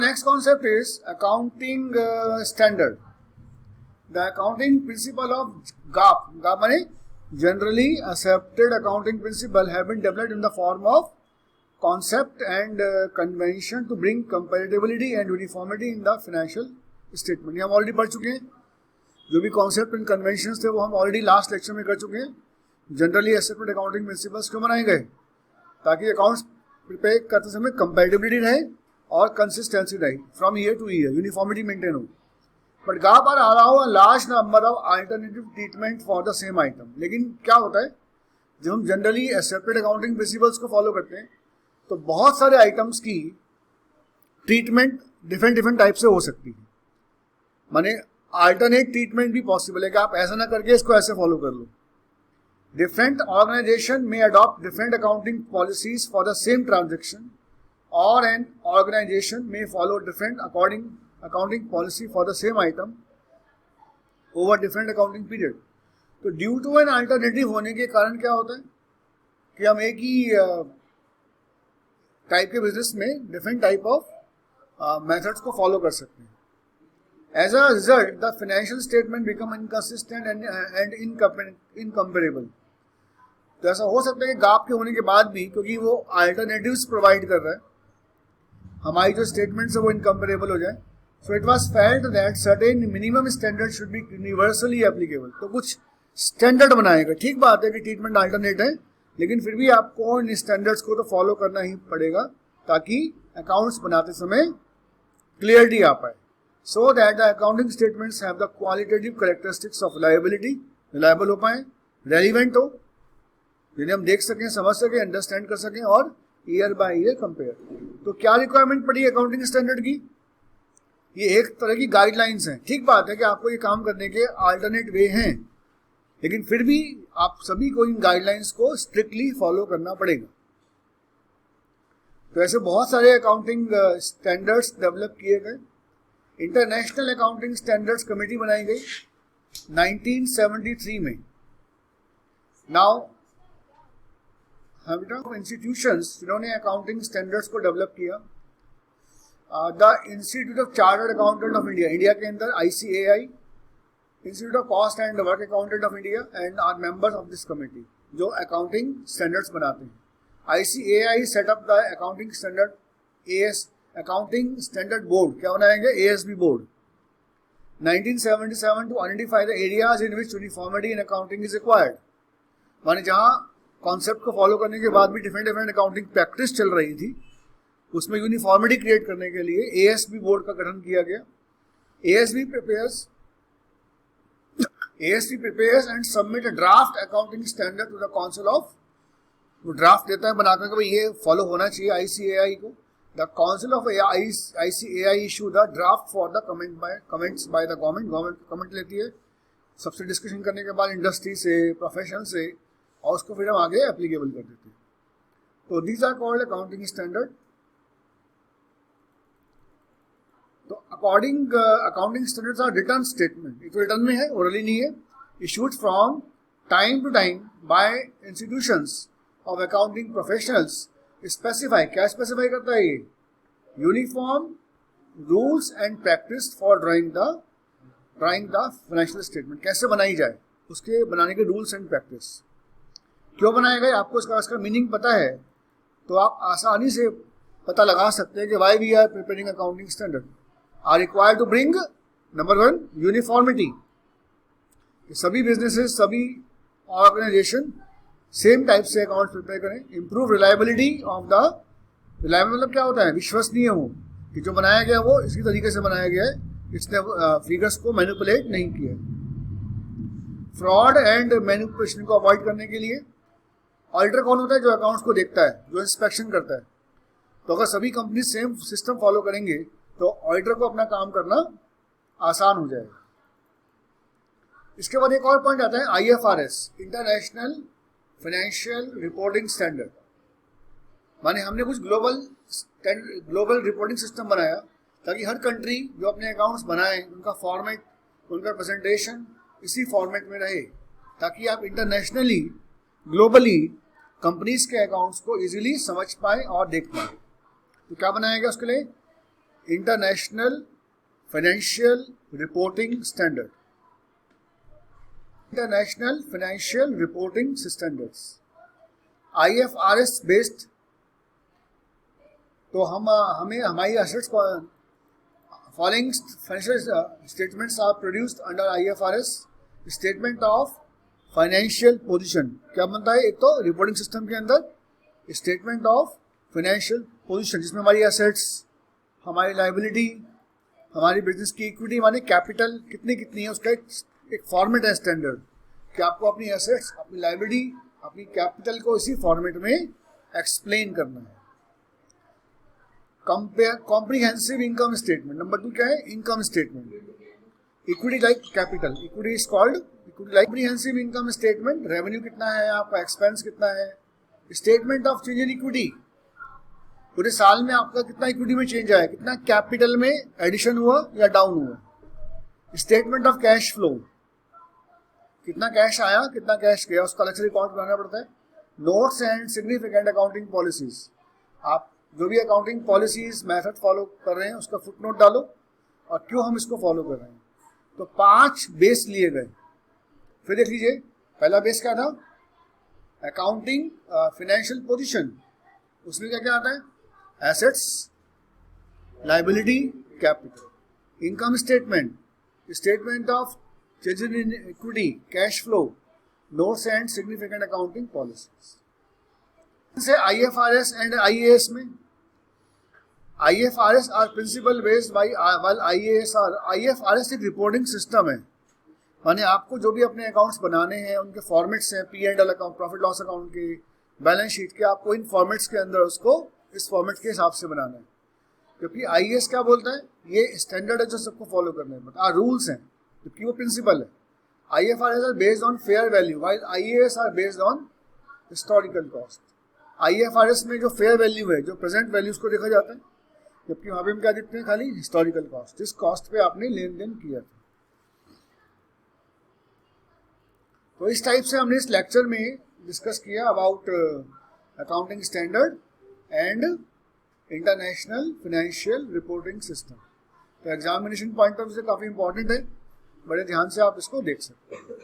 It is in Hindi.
next concept is accounting standard. The accounting principle of GAAP. GAAP means generally accepted accounting principle have been developed in the form of concept and convention to bring compatibility and uniformity in the financial statement. ये हम ऑलरेडी पढ़ चुके हैं. जो भी कॉन्सेप्ट एंड कन्वेंशन थे वो हम ऑलरेडी लास्ट लेक्चर में कर चुके हैं. जनरली एक्सेप्टेड अकाउंटिंग प्रिंसिपल्स क्यों बनाए गए? ताकि अकाउंट्स प्रिपेयर करते समय कंपैटिबिलिटी रहे और कंसिस्टेंसी रहे from year two year, uniformity maintain हो. बट GAAP पर आ रहा हो large number of alternative treatment for the same item. लेकिन क्या होता है, जब हम जनरली एक्सेप्टेड अकाउंटिंग प्रिंसिपल्स को फॉलो करते हैं तो बहुत सारे आइटम्स की ट्रीटमेंट डिफरेंट टाइप से हो सकती है. माने अल्टरनेट ट्रीटमेंट भी पॉसिबल है कि आप ऐसा ना करके इसको ऐसे फॉलो कर लो. डिफरेंट ऑर्गेनाइजेशन में adopt different accounting policies for the same transaction और एन ऑर्गेनाइजेशन में follow different accounting policy for the same item over different accounting period. तो ड्यू टू एन अल्टरनेटिव होने के कारण क्या होता है कि हम एक ही टाइप के बिजनेस में डिफरेंट टाइप ऑफ मेथड्स को फॉलो कर सकते हैं. As a result the financial statement become inconsistent and incomparable. तो ऐसा हो सकता है कि GAAP के होने के बाद भी, क्योंकि वो अल्टरनेटिव्स प्रोवाइड कर रहा है, हमारी जो स्टेटमेंट्स है वो इनकम्पेरेबल हो जाए. So it was felt that certain minimum standards should be universally applicable. तो कुछ स्टैंडर्ड बनाएगा. ठीक बात है कि ट्रीटमेंट अल्टरनेट है, लेकिन फिर भी आपको इन स्टैंडर्ड्स को तो फॉलो करना ही पड़ेगा ताकि अकाउंट्स बनाते समय क्लियरिटी आ पाए. So that the accounting statements have the qualitative characteristics of reliability, reliable हो पाए, रेलिवेंट हो, जिन्हें हम देख सकें, समझ सकें, अंडरस्टैंड कर सकें और ईयर बाय ईयर कंपेयर. तो क्या रिक्वायरमेंट पड़ी अकाउंटिंग स्टैंडर्ड की? ये एक तरह की गाइडलाइंस हैं. ठीक बात है कि आपको ये काम करने के अल्टरनेट वे हैं, लेकिन फिर भी आप सभी को इन गाइडलाइंस को स्ट्रिक्टली फॉलो करना पड़ेगा. तो ऐसे बहुत सारे अकाउंटिंग स्टैंडर्ड्स डेवलप किए गए. इंटरनेशनल अकाउंटिंग स्टैंडर्ड्स कमेटी बनाई गई 1973 में. नाउ इंस्टीट्यूशंस जिन्होंने अकाउंटिंग स्टैंडर्ड्स को डेवलप किया, the institute of chartered accountant of India, India के अंदर ICAI, institute of cost and work accountant of India and are members of this committee जो अकाउंटिंग स्टैंडर्ड्स बनाते हैं. ICAI set up the accounting standard accounting standard board. क्या बनाएंगे? ASB board 1977 to identify the areas in which uniformity in accounting is required. माने जहां कॉन्सेप्ट को फॉलो करने के बाद भी डिफरेंट अकाउंटिंग प्रैक्टिस चल रही थी, उसमें यूनिफॉर्मिटी क्रिएट करने के लिए ASB बोर्ड का गठन किया गया. ASB prepares and submit a draft accounting standard to the council of, वो ड्राफ्ट देता है बनाकर कि भाई ये फॉलो होना चाहिए ICAI को. The council of ICAI issue the draft for the comments by the government comment लेती है. सबसे डिस्कशन करने के बाद इंडस्ट्री से, प्रोफेशन से, और उसको फिर हम आगे एप्लीकेबल कर देते हैं. तो these are called accounting standard. तो accounting standards are written statement. ये तो रिटर्न में है, ओरली नहीं है. Issued from time to time by institutions of accounting professionals. Specify, क्या स्पेसिफाई करता है ये? Uniform rules and practice for drawing the financial statement. कैसे बनाई जाए, उसके बनाने के रूल्स एंड प्रैक्टिस. क्यों बनाए गए? आपको इसका मीनिंग पता है तो आप आसानी से पता लगा सकते हैं कि why we are preparing accounting standard. Are required to bring number 1 uniformity. सभी बिजनेसेस, सभी ऑर्गेनाइजेशन सेम टाइप से अकाउंट प्रिपेयर करें. Improve reliability of the, reliable मतलब क्या होता है? विश्वसनीय हो कि जो बनाया गया वो इसी तरीके से बनाया गया है, इसने फिगर्स को मैनिपुलेट नहीं किया. फ्रॉड एंड मैनिपुलेशन को अवॉइड करने के लिए ऑडिटर कौन होता है? जो अकाउंट्स को देखता है, जो इंस्पेक्शन करता है. तो अगर सभी कंपनी सेम सिस्टम फॉलो करेंगे तो ऑडिटर को अपना काम करना आसान हो जाएगा. इसके बाद एक और पॉइंट आता है IFRS, international financial reporting standard. माने हमने कुछ ग्लोबल रिपोर्टिंग सिस्टम बनाया ताकि हर कंट्री जो अपने अकाउंट्स बनाए उनका फॉर्मेट, उनका प्रेजेंटेशन इसी फॉर्मेट में रहे, ताकि आप इंटरनेशनली, ग्लोबली कंपनीज के अकाउंट्स को इजीली समझ पाए और देख पाए. तो क्या बनाया गया उसके लिए? International financial reporting standard, international financial reporting standards, IFRS based. तो हमें हमारी assets following financial statements are produced under IFRS। Statement of financial position क्या बनता है? एक तो रिपोर्टिंग सिस्टम के अंदर स्टेटमेंट ऑफ फाइनेंशियल पोजीशन, जिसमें हमारी एसेट्स, हमारी लायबिलिटी, हमारी बिजनेस की इक्विटी, हमारी कैपिटल कितनी कितनी है, उसका एक फॉर्मेट है स्टैंडर्ड कि आपको अपनी एसेट्स, अपनी लायबिलिटी, अपनी कैपिटल को इसी फॉर्मेट में एक्सप्लेन करना है। Comprehensive income statement. नंबर 2 क्या है? Income statement. Equity like capital, equity is called equity like. Comprehensive income statement, revenue कितना है आपका, एक्सपेंस कितना है। Statement of change in equity, पूरे साल में आपका कितना इक्विटी में चेंज आया, कितना कैपिटल में एडिशन हुआ या डाउन हुआ। स्टेटमेंट ऑफ कैश फ्लो, कितना कैश आया, कितना कैश गया, उसका अलग से रिकॉर्ड बनाना पड़ता है। Notes and significant accounting policies, आप जो भी अकाउंटिंग पॉलिसीज मेथड फॉलो कर रहे हैं उसका फुटनोट डालो और क्यों हम इसको फॉलो कर रहे हैं। तो 5 बेस लिए गए। फिर देख लीजिए, पहला बेस क्या था? Accounting financial position. उसमें क्या क्या आता है? Assets, liability, capital. Income statement, statement of change in equity, cash flow, notes and significant accounting policies. से IFRS एंड IAS में, IFRS are principle based by while IFRS एक रिपोर्टिंग सिस्टम है, माने आपको जो भी अपने अकाउंट्स बनाने हैं उनके फॉर्मेट्स हैं, P&L account, profit loss account के, बैलेंस शीट के, आपको इन फॉर्मेट्स के अंदर उसको इस फॉर्मेट के हिसाब से बनाना है। क्योंकि IAS क्या बोलता है? ये स्टैंडर्ड है जो सबको फॉलो करने हैं, बट रूल्स हैं, जबकि वो प्रिंसिपल है। IFRS are based on fair value while IAS are based on historical cost. IFRS में जो फेयर वैल्यू है, जो प्रेजेंट वैल्यूज को देखा जाता है, जबकि वहां पे हम क्या देखते हैं? खाली हिस्टोरिकल कॉस्ट, जिस कॉस्ट पे आपने लेन देन किया था। तो इस टाइप से हमने इस लेक्चर में डिस्कस किया about accounting standard and international financial reporting system. तो एग्जामिनेशन पॉइंट ऑफ व्यू से काफी इंपॉर्टेंट है, बड़े ध्यान से आप इसको देख सकते हैं।